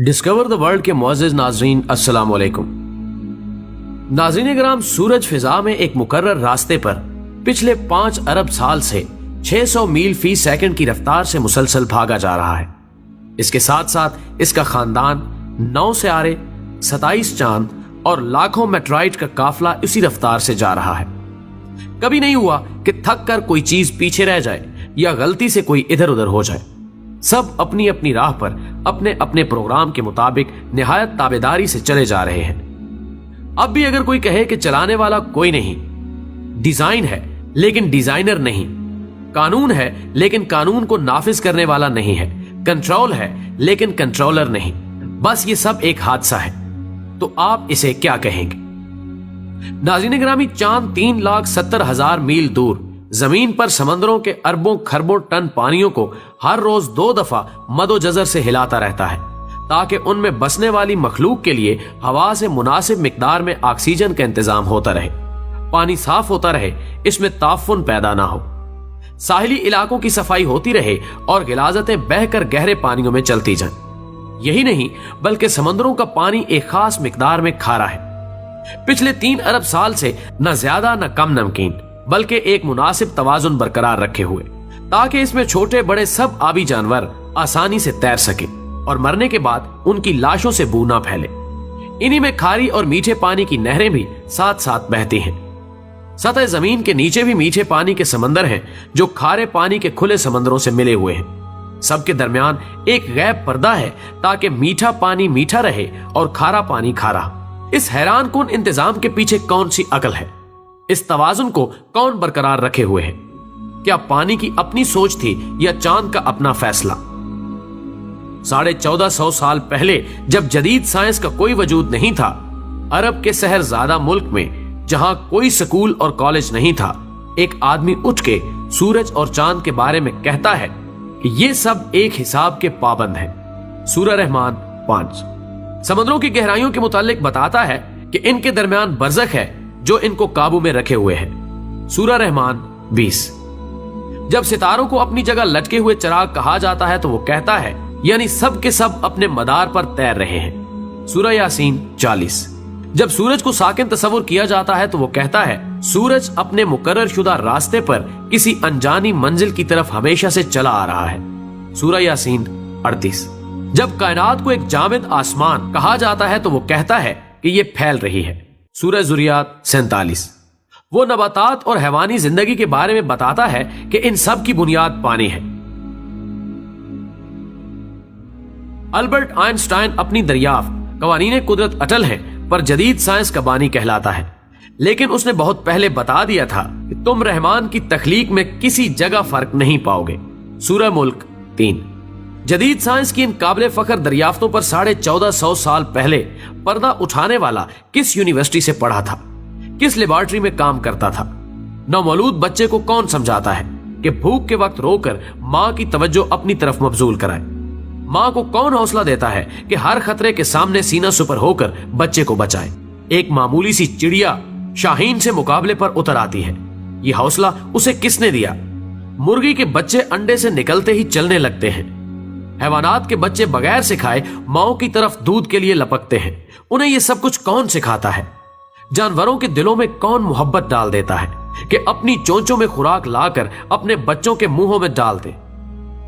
Discover the world के मुअज़्ज़िज़ नाज़रीन, अस्सलाम वालेकुम। नाज़रीन कराम, सूरज फिजा में एक मुकर्रर रास्ते पर पिछले 5 अरब साल से 600 मील फी सेकंड की रफ्तार से मुसलसल भागा जा रहा है। इसके साथ साथ इसका खानदान 9 सियारे, 27 चांद और लाखों मेट्राइट का काफिला इसी रफ्तार से जा रहा है। कभी नहीं हुआ कि थक कर कोई चीज पीछे रह जाए या गलती से कोई इधर उधर हो जाए। सब अपनी अपनी राह पर अपने अपने प्रोग्राम के मुताबिक निहायत ताबेदारी से चले जा रहे हैं। अब भी अगर कोई कहे कि चलाने वाला कोई नहीं, डिजाइन है लेकिन डिजाइनर नहीं, कानून है लेकिन कानून को नाफिज करने वाला नहीं है, कंट्रोल है लेकिन कंट्रोलर नहीं, बस ये सब एक हादसा है, तो आप इसे क्या कहेंगे? नाज़रीन गिरामी, चांद 3,70,000 मील दूर जमीन पर समंदरों के अरबों खरबों टन पानियों को हर रोज 2 दफा मदोजजर से हिलाता रहता है ताकि उनमें बसने वाली मखलूक के लिए हवा से मुनासिब मिकदार में ऑक्सीजन का इंतजाम होता रहे, पानी साफ होता रहे, इसमें ताफुन पैदा ना हो, साहिली इलाकों की सफाई होती रहे और गिलाजतें बहकर गहरे पानियों में चलती जाएं। यही नहीं बल्कि समंदरों का पानी एक खास मिकदार में खारा है, पिछले 3 अरब साल से न ज्यादा न कम नमकीन, बल्कि एक मुनासिब तवाजुन बरकरार रखे हुए, ताकि इसमें छोटे बड़े सब आबी जानवर आसानी से तैर सके और मरने के बाद उनकी लाशों से बू ना फैले। इन्हीं में खारी और मीठे पानी की नहरें भी साथ साथ बहती हैं। सतह जमीन के नीचे भी मीठे पानी के समंदर हैं जो खारे पानी के खुले समंदरों से मिले हुए हैं। सबके दरमियान एक गैब पर्दा है ताकि मीठा पानी मीठा रहे और खारा पानी खारा। इस हैरान कुन इंतजाम के पीछे कौन सी अकल है? इस तवाजुन को कौन बरकरार रखे हुए है? क्या पानी की अपनी सोच थी या चांद का अपना फैसला? 1450 साल पहले जब जदीद साइंस का कोई वजूद नहीं था, अरब के शहरजादा मुल्क में जहां कोई स्कूल और कॉलेज नहीं था, एक आदमी उठ के सूरज और चांद के बारे में कहता है कि ये सब एक हिसाब के पाबंद हैं। सूरह रहमान 5 समंदरों की गहराइयों के मुतालिक बताता है कि इनके दरमियान बरज़ख है जो इनको काबू में रखे हुए है। सूरह रहमान 20 जब सितारों को अपनी जगह लटके हुए चिराग कहा जाता है तो वो कहता है यानी सब के सब अपने मदार पर तैर रहे हैं। सूरह यासीन 40 जब सूरज को साकिन तस्वुर किया जाता है तो वो कहता है सूरज अपने मुकर्रर शुदा रास्ते पर किसी अनजानी मंजिल की तरफ हमेशा से चला आ रहा है। सूरह यासीन 38 जब कायनात को एक जामिद आसमान कहा जाता है तो वो कहता है कि ये फैल रही है। सूरह ज़ुरियात 47 वो नबातात और हैवानी जिंदगी के बारे में बताता है कि इन सब की बुनियाद पानी है। अल्बर्ट आइंस्टाइन अपनी दरियाफ्त कवानीने कुदरत अटल है पर जदीद साइंस का बानी कहलाता है, लेकिन उसने बहुत पहले बता दिया था कि तुम रहमान की तख्लीक में किसी जगह फर्क नहीं पाओगे। सूरह मुल्क 3 जदीद साइंस की इन काबिल फख्र दरियाफ्तों पर 1450 साल पहले पर्दा उठाने वाला किस यूनिवर्सिटी से पढ़ा था, किस लेबोरेटरी में काम करता था? नौमौलूद बच्चे को कौन समझाता है कि भूख के वक्त रोकर माँ की तवज्जो अपनी तरफ मबजूल कराए? माँ को कौन हौसला देता है कि हर खतरे के सामने सीना सुपर होकर बच्चे को बचाए? एक मामूली सी चिड़िया शाहीन से मुकाबले पर उतर आती है, ये हौसला उसे किसने दिया? मुर्गी के बच्चे अंडे से निकलते ही चलने लगते हैं। हैवानात के बच्चे बगैर सिखाए माओ की तरफ दूध के लिए लपकते हैं। उन्हें ये सब कुछ कौन सिखाता है? जानवरों के दिलों में कौन मोहब्बत डाल देता है कि अपनी चोंचों में खुराक लाकर अपने बच्चों के मुंहों में डाल दे?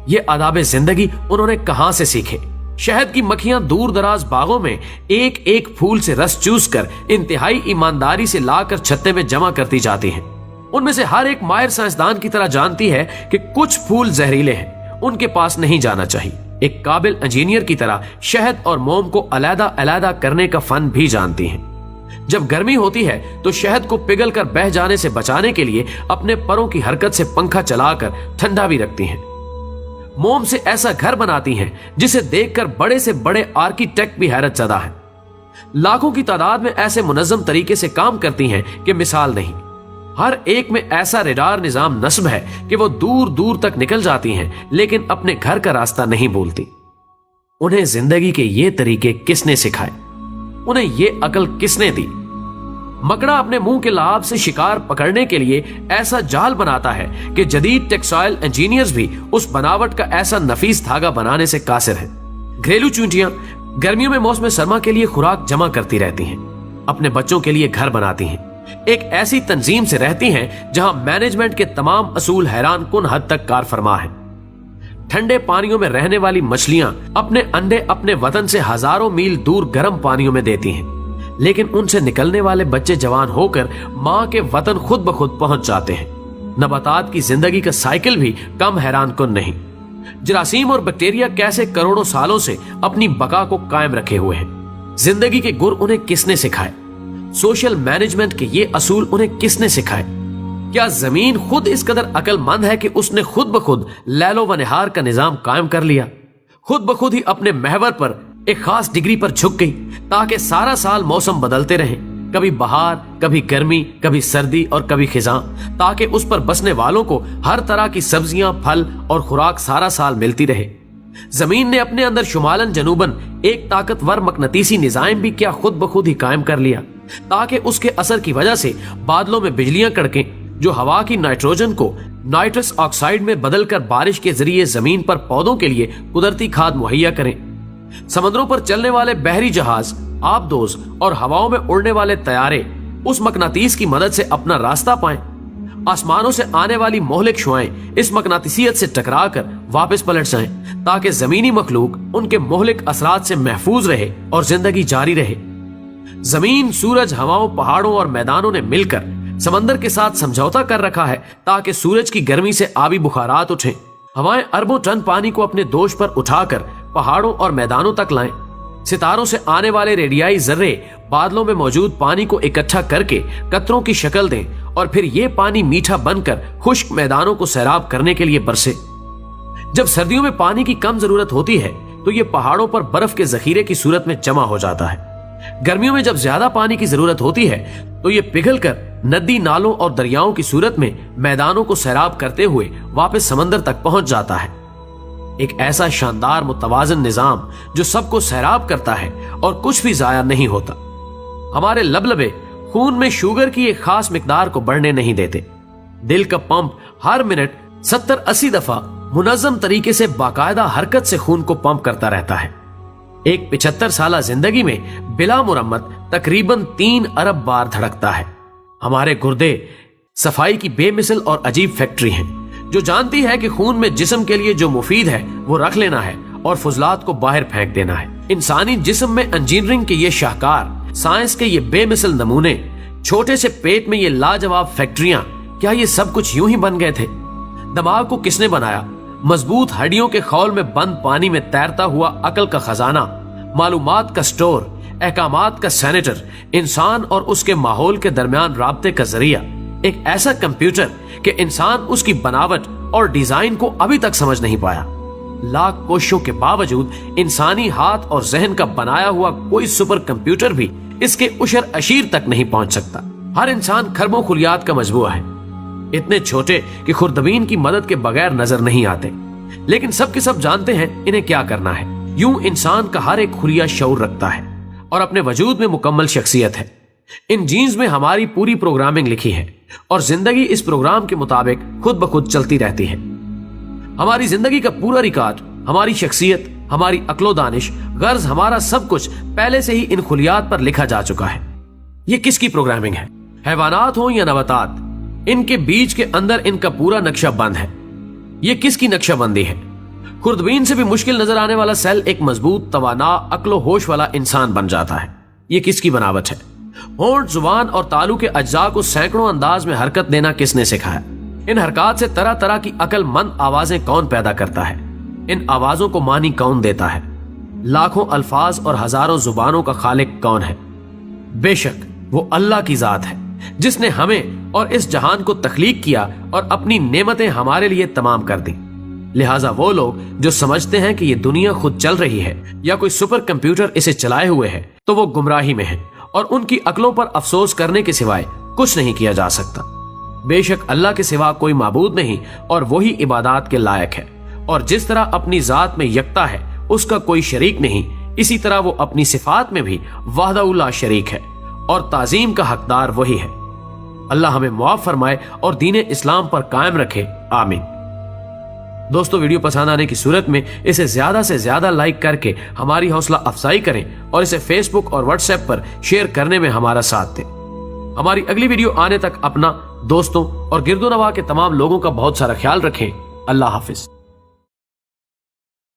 ये आदाबे जिंदगी उन्होंने कहां से सीखे? शहद की मक्खियां दूर दराज बागों में एक एक फूल से रस चूस कर इंतहाई ईमानदारी से लाकर छत्ते में जमा करती जाती हैं। उनमें से हर एक माहिर साइंसदान की तरह जानती है कि कुछ फूल जहरीले हैं, उनके पास नहीं जाना चाहिए। एक काबिल इंजीनियर की तरह शहद और मोम को अलग अलग करने का फन भी जानती हैं। जब गर्मी होती है तो शहद को पिघल कर बह जाने से बचाने के लिए अपने परों की हरकत से पंखा चलाकर ठंडा भी रखती हैं। मोम से ऐसा घर बनाती हैं जिसे देखकर बड़े से बड़े आर्किटेक्ट भी हैरत ज़दा हैं। लाखों की तादाद में ऐसे मुनज़्ज़म तरीके से काम करती हैं कि मिसाल नहीं। हर एक में ऐसा रेडार निजाम नस्ब है कि वो दूर दूर तक निकल जाती हैं लेकिन अपने घर का रास्ता नहीं भूलती। उन्हें जिंदगी के ये तरीके किसने सिखाए? उन्हें ये अकल किसने दी? मकड़ा अपने मुंह के लाभ से शिकार पकड़ने के लिए ऐसा जाल बनाता है कि जदीद टेक्सटाइल इंजीनियर्स भी उस बनावट का ऐसा नफीस धागा बनाने से कासिर है। घरेलू चूंटियां गर्मियों में मौसम सरमा के लिए खुराक जमा करती रहती हैं, अपने बच्चों के लिए घर बनाती हैं, एक ऐसी तंजीम से रहती हैं जहां मैनेजमेंट के तमाम असूल हैरान कुन हद तक कार फरमा है। ठंडे पानियों में रहने वाली मछलियां अपने अंडे अपने वतन से हजारों मील दूर गर्म पानियों में देती हैं, लेकिन उनसे निकलने वाले बच्चे जवान होकर मां के वतन खुद ब खुद पहुंच जाते हैं। नबातात की जिंदगी का साइकिल भी कम हैरान कुन नहीं। जरासीम और बैक्टीरिया कैसे करोड़ों सालों से अपनी बका को कायम रखे हुए हैं। जिंदगी के गुर उन्हें किसने सिखाए? सोशल मैनेजमेंट के ये असूल उन्हें किसने सिखाए? क्या जमीन खुद इस कदर अक्लमंद है कि उसने खुद ब खुद लैलो व निहार का निजाम कायम कर लिया, खुद ब खुद ही अपने महवर पर एक खास डिग्री पर झुक गई ताकि सारा साल मौसम बदलते रहे, कभी बहार, कभी गर्मी, कभी सर्दी और कभी खिजां, ताकि उस पर बसने वालों को हर तरह की सब्जियां, फल और खुराक सारा साल मिलती रहे। जमीन ने अपने अंदर शुमालन जनूबन एक ताकतवर मकनतीसी निजाम भी क्या खुद ब खुद ही कायम कर लिया, ताकि उसके असर की वजह से बादलों में बिजलियां कड़कें जो हवा की नाइट्रोजन को नाइट्रस ऑक्साइड में बदलकर बारिश के जरिए जमीन पर पौधों के लिए कुदरती खाद मुहैया करें। समंदरों पर चलने वाले बहरी जहाज, आबदोज और हवाओं में उड़ने वाले तैयारे उस मकनातीस की मदद से अपना रास्ता पाएं। आसमानों से आने वाली मोहलिक शुआएं इस मकनातीसियत से टकराकर वापस पलट जाएं, ताकि जमीनी मखलूक उनके मोहलिक असरात से महफूज रहे और जिंदगी जारी रहे। जमीन, सूरज, हवाओं, पहाड़ों और मैदानों ने मिलकर समंदर के साथ समझौता कर रखा है ताकि सूरज की गर्मी से आबी बुखारात उठें। हवाएं अरबों टन पानी को अपने दोष पर उठाकर पहाड़ों और मैदानों तक लाएं। सितारों से आने वाले रेडियाई जर्रे बादलों में मौजूद पानी को इकट्ठा करके कतरों की शक्ल दें और फिर ये पानी मीठा बनकर खुश्क मैदानों को सैराब करने के लिए बरसे। जब सर्दियों में पानी की कम जरूरत होती है तो ये पहाड़ों पर बर्फ के जखीरे की सूरत में जमा हो जाता है। गर्मियों में जब ज्यादा पानी की जरूरत होती है तो ये पिघलकर नदी, नालों और दरियाओं की सूरत में मैदानों को सैराब करते हुए वापस समंदर तक पहुंच जाता है। एक ऐसा शानदार मुतवाजन निजाम जो सबको सैराब करता है और कुछ भी जाया नहीं होता। हमारे लबलबे खून में शुगर की एक खास मिकदार को बढ़ने नहीं देते। दिल का पंप हर मिनट 70-80 दफा मुनज़्ज़म तरीके से बाकायदा हरकत से खून को पंप करता रहता है। एक 75 साला जिंदगी में बिला मुरम्मत तकरीबन 3 अरब बार धड़कता है। हमारे गुर्दे सफाई की बेमिसल और अजीब फैक्ट्री हैं जो जानती है कि खून में जिस्म के लिए जो मुफीद है वो रख लेना है और फुजलात को बाहर फेंक देना है। इंसानी जिस्म में इंजीनियरिंग के ये शाहकार, साइंस के ये बेमिसल नमूने, छोटे से पेट में ये लाजवाब फैक्ट्रियां, क्या ये सब कुछ यूं ही बन गए थे? दिमाग को किसने बनाया? मजबूत हड्डियों के खौल में बंद पानी में तैरता हुआ अकल का खजाना, मालूमात का स्टोर, अहकामात का सेनेटर, इंसान और उसके माहौल के दरमियान राब्ते का जरिया, एक ऐसा कंप्यूटर कि इंसान उसकी बनावट और डिजाइन को अभी तक समझ नहीं पाया। लाख कोशिशों के बावजूद इंसानी हाथ और जहन का बनाया हुआ कोई सुपर कंप्यूटर भी इसके उशर अशीर तक नहीं पहुंच सकता। हर इंसान खरबों खुलियात का मजबूआ है, इतने छोटे कि खुर्दबीन की मदद के बगैर नजर नहीं आते, लेकिन सब के सब जानते हैं इन्हें क्या करना है। यूं इंसान का हर एक खुलिया शऊर रखता है और अपने वजूद में मुकम्मल शख्सियत है। इन जीन्स में हमारी पूरी प्रोग्रामिंग लिखी है और जिंदगी इस प्रोग्राम के मुताबिक खुद ब खुद चलती रहती है। हमारी जिंदगी का पूरा रिकॉर्ड, हमारी शख्सियत, हमारी अक्लो दानिश, गर्ज, हमारा सब कुछ पहले से ही इन खुलियात पर लिखा जा चुका है। ये किसकी प्रोग्रामिंग है? हैवानात हो या नबातात, इनके बीच के अंदर इनका पूरा नक्शा बंद है। ये किसकी नक्शाबंदी है? खुर्दबीन से भी मुश्किल नजर आने वाला सेल एक मजबूत, तवाना, अक्लो होश वाला इंसान बन जाता है। ये किसकी बनावट है? होंठ, जुबान और तालू के अज्जा को सैकड़ों अंदाज में हरकत देना किसने सिखाया? इन हरकत से तरह तरह की अक्लमंद आवाजें कौन पैदा करता है? इन आवाजों को मानी कौन देता है? लाखों अल्फाज और हजारों जुबानों का खालिक कौन है? बेशक वो अल्लाह की जात है जिसने हमें और इस जहान को तख्लीक किया और अपनी नेमतें हमारे लिए तमाम कर दी। लिहाजा वो लोग जो समझते हैं कि ये दुनिया खुद चल रही है या कोई सुपर कंप्यूटर इसे चलाए हुए है, तो वो गुमराही में है और उनकी अक्लों पर अफसोस करने के सिवाय कुछ नहीं किया जा सकता। बेशक अल्लाह के सिवा कोई माबूद नहीं और वही इबादत के लायक है, और जिस तरह अपनी जात में यकता है, उसका कोई शरीक नहीं, इसी तरह वो अपनी सिफात में भी वाहदहु ला शरीक है और ताजीम का हकदार वही है। अल्लाह हमें मुआफ फरमाए और दीन इस्लाम पर कायम रखे। आमीन। دوستو ویڈیو پسند آنے کی صورت میں اسے زیادہ سے زیادہ لائک کر کے ہماری حوصلہ افزائی کریں اور اسے فیس بک اور واٹس ایپ پر شیئر کرنے میں ہمارا ساتھ دیں۔ ہماری اگلی ویڈیو آنے تک اپنا، دوستوں اور گرد و نواح کے تمام لوگوں کا بہت سارا خیال رکھیں۔ اللہ حافظ۔